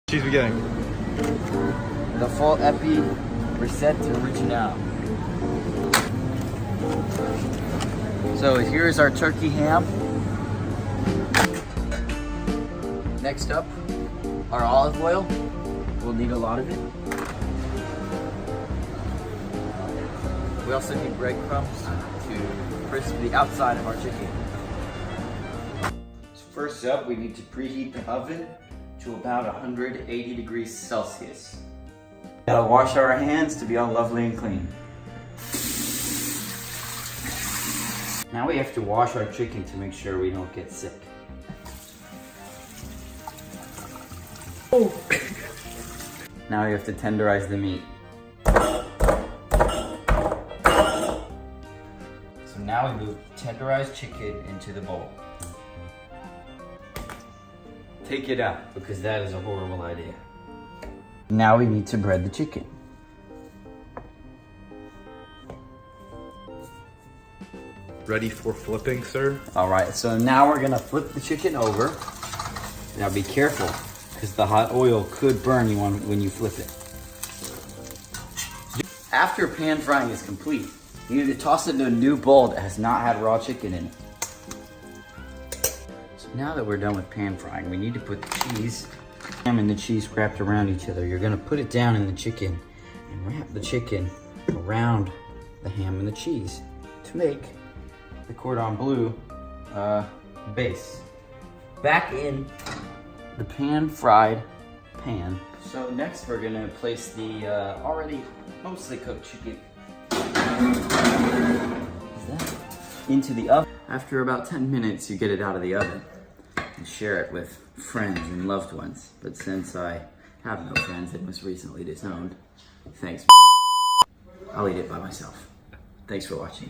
She's beginning. The full epi reset to original. So here's our turkey ham. Next up, our olive oil. We'll need a lot of it. We also need breadcrumbs to crisp the outside of our chicken. So first up, we need to preheat the oven to about 180 degrees Celsius. Gotta wash our hands to be all lovely and clean. Now we have to wash our chicken to make sure we don't get sick. Oh. Now we have to tenderize the meat. So now we move tenderized chicken into the bowl. Take it out, because that is a horrible idea. Now we need to bread the chicken. Ready for flipping, sir? All right, so now we're gonna flip the chicken over. Now be careful, because the hot oil could burn you when you flip it. After pan frying is complete, you need to toss it into a new bowl that has not had raw chicken in it. So now that we're done with pan frying, we need to put the cheese, ham and the cheese wrapped around each other. You're gonna put it down in the chicken and wrap the chicken around the ham and the cheese to make the Cordon Bleu base. Back in the pan-fried pan. So next we're gonna place the already mostly cooked chicken into the oven. After about 10 minutes, you get it out of the oven and share it with friends and loved ones. But since I have no friends and was recently disowned, thanks, I'll eat it by myself. Thanks for watching.